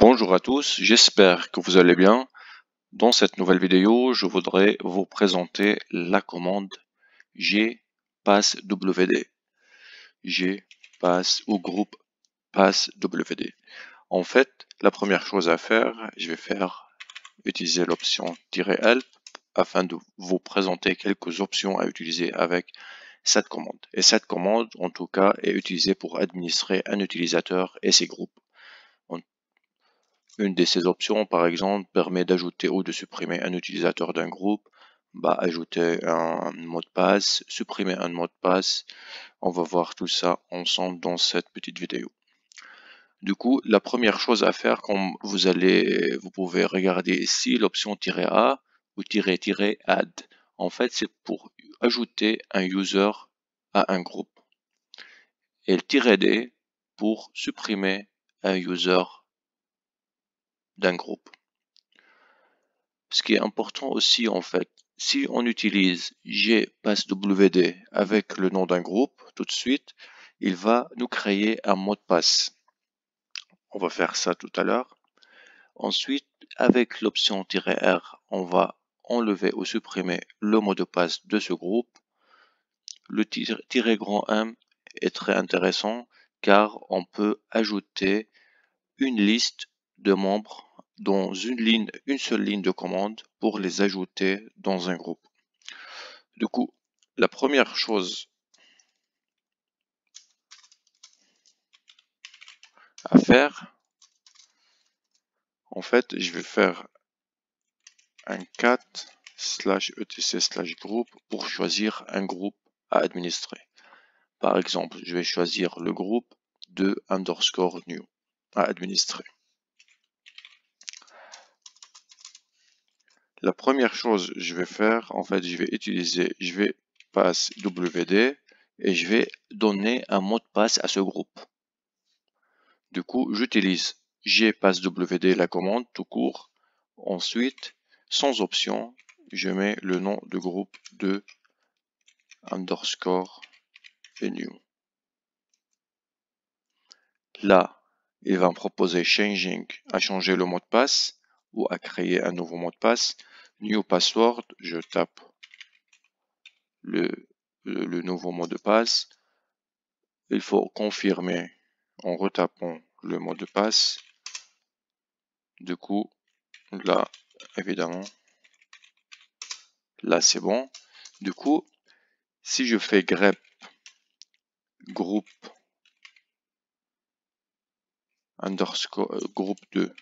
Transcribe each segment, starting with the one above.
Bonjour à tous, j'espère que vous allez bien. Dans cette nouvelle vidéo, je voudrais vous présenter la commande gpasswd. Gpass ou groupe passwd. En fait, la première chose à faire, je vais utiliser l'option "help" afin de vous présenter quelques options à utiliser avec cette commande. Et cette commande, en tout cas, est utilisée pour administrer un utilisateur et ses groupes. Une de ces options, par exemple, permet d'ajouter ou de supprimer un utilisateur d'un groupe, ajouter un mot de passe, supprimer un mot de passe. On va voir tout ça ensemble dans cette petite vidéo. Du coup, la première chose à faire, comme vous pouvez regarder ici l'option "-a" ou "-add". En fait, c'est pour ajouter un user à un groupe. Et le "-d" pour supprimer un user d'un groupe. Ce qui est important aussi, en fait, si on utilise gpasswd avec le nom d'un groupe, tout de suite, il va nous créer un mot de passe. On va faire ça tout à l'heure. Ensuite, avec l'option "-r", on va enlever ou supprimer le mot de passe de ce groupe. Le "-m" est très intéressant car on peut ajouter une liste de membres dans une seule ligne de commande pour les ajouter dans un groupe. Du coup, la première chose à faire, en fait, je vais faire un cat /etc/group pour choisir un groupe à administrer. Par exemple, je vais choisir le groupe de _new à administrer. La première chose que je vais faire, en fait, je vais passwd et je vais donner un mot de passe à ce groupe. Du coup, j'utilise gpasswd, la commande tout court. Ensuite, sans option, je mets le nom de groupe de _new. Là, il va me proposer à changer le mot de passe ou à créer un nouveau mot de passe. New password, je tape le nouveau mot de passe. Il faut confirmer en retapant le mot de passe. Du coup, là, évidemment, là c'est bon. Du coup, si je fais grep groupe groupe de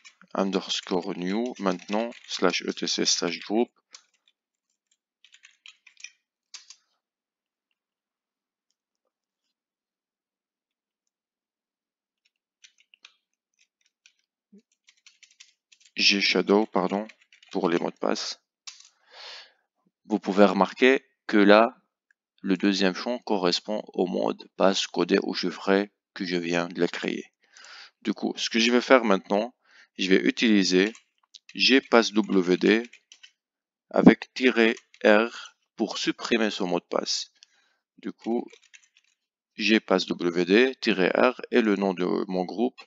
_new, maintenant /etc/group, gshadow, pardon, pour les mots de passe. Vous pouvez remarquer que là, le deuxième champ correspond au mot de passe codé ou chiffré que je viens de créer. Du coup, ce que je vais faire maintenant, je vais utiliser gpasswd avec -r pour supprimer ce mot de passe. Du coup, gpasswd -r est le nom de mon groupe.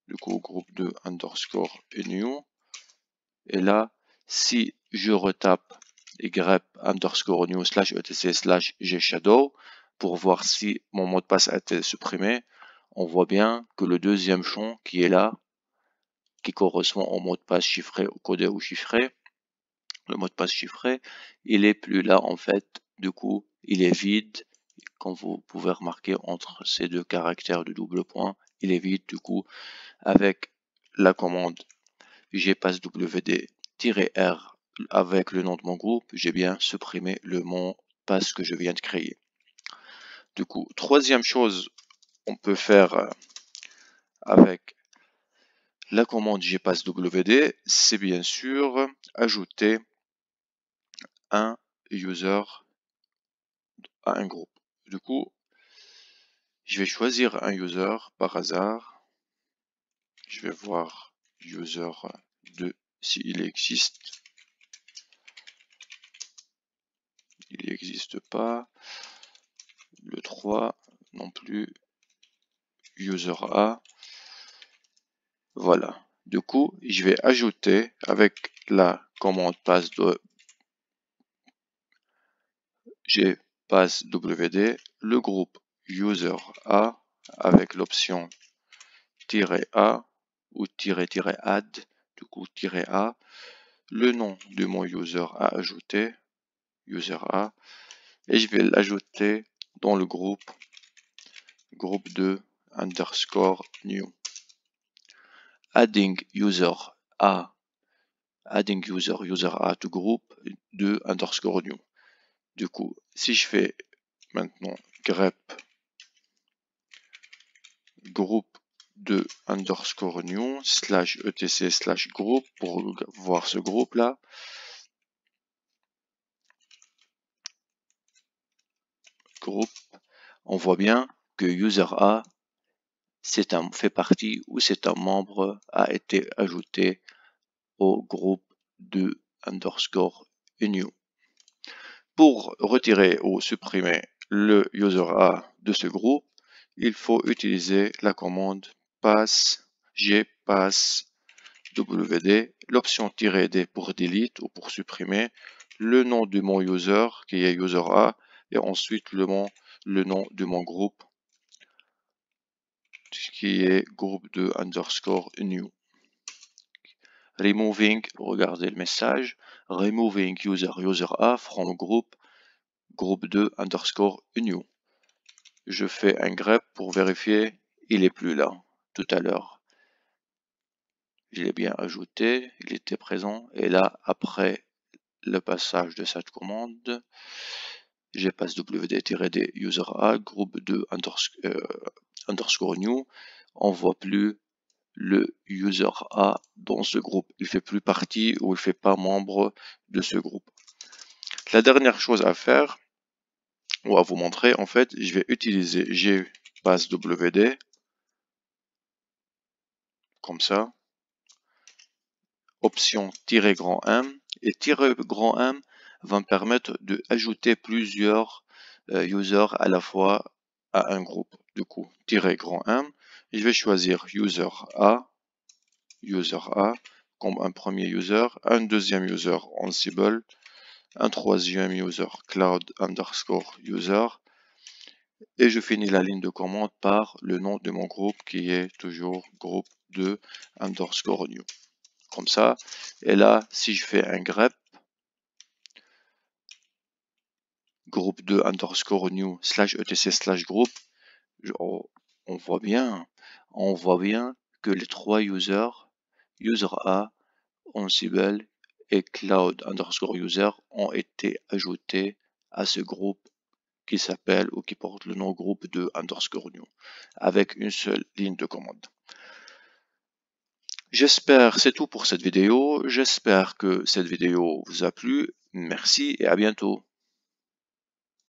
Du coup, groupe de _new. Et là, si je retape grep _new /etc/gshadow pour voir si mon mot de passe a été supprimé, on voit bien que le deuxième champ qui est là, qui correspond au mot de passe chiffré, codé ou chiffré, le mot de passe chiffré, il est plus là en fait. Du coup, il est vide. Comme vous pouvez remarquer, entre ces deux caractères de double point, il est vide. Du coup, avec la commande gpasswd-r avec le nom de mon groupe, j'ai bien supprimé le mot de passe que je viens de créer. Du coup, troisième chose on peut faire avec la commande gpasswd, c'est bien sûr ajouter un user à un groupe. Du coup, je vais choisir un user par hasard. Je vais voir user 2 s'il existe. Il n'existe pas. Le 3 non plus. User A. Voilà. Du coup, je vais ajouter avec la commande pass de pass wd le groupe user a avec l'option -a ou -add, du coup -a, le nom de mon user à ajouter, user a, et je vais l'ajouter dans le groupe 2 underscore new. Adding user a to group 2 underscore new. Du coup, si je fais maintenant grep groupe 2 underscore new slash etc slash group pour voir ce groupe là, groupe, on voit bien que user a fait partie ou c'est un membre a été ajouté au groupe 2 underscore new. Pour retirer ou supprimer le user a de ce groupe, il faut utiliser la commande pass wd, l'option -d pour delete ou pour supprimer, le nom de mon user qui est user a et ensuite le nom de mon groupe qui est groupe 2 underscore new. Removing, regardez le message, removing user a from group 2 underscore new. Je fais un grep pour vérifier, il est plus là tout à l'heure. Je l'ai bien ajouté, il était présent, et là, après le passage de cette commande, je passe wd-d user a, groupe 2 underscore new, on voit plus le user a dans ce groupe. Il fait plus partie ou il fait pas membre de ce groupe. La dernière chose à faire, ou à vous montrer, en fait, je vais utiliser passe wd, comme ça, option -m, et -m va me permettre de ajouter plusieurs users à la fois à un groupe. Du coup, -m, je vais choisir user a comme un premier user, un deuxième user Ansible, un troisième user cloud underscore user, et je finis la ligne de commande par le nom de mon groupe qui est toujours groupe 2 underscore new. Comme ça, et là, si je fais un grep, groupe 2 underscore new slash etc slash group, on voit bien que les trois users, user a, Ansible et cloud underscore user ont été ajoutés à ce groupe qui s'appelle ou qui porte le nom groupe de underscore new avec une seule ligne de commande. J'espère, c'est tout pour cette vidéo. J'espère que cette vidéo vous a plu. Merci et à bientôt.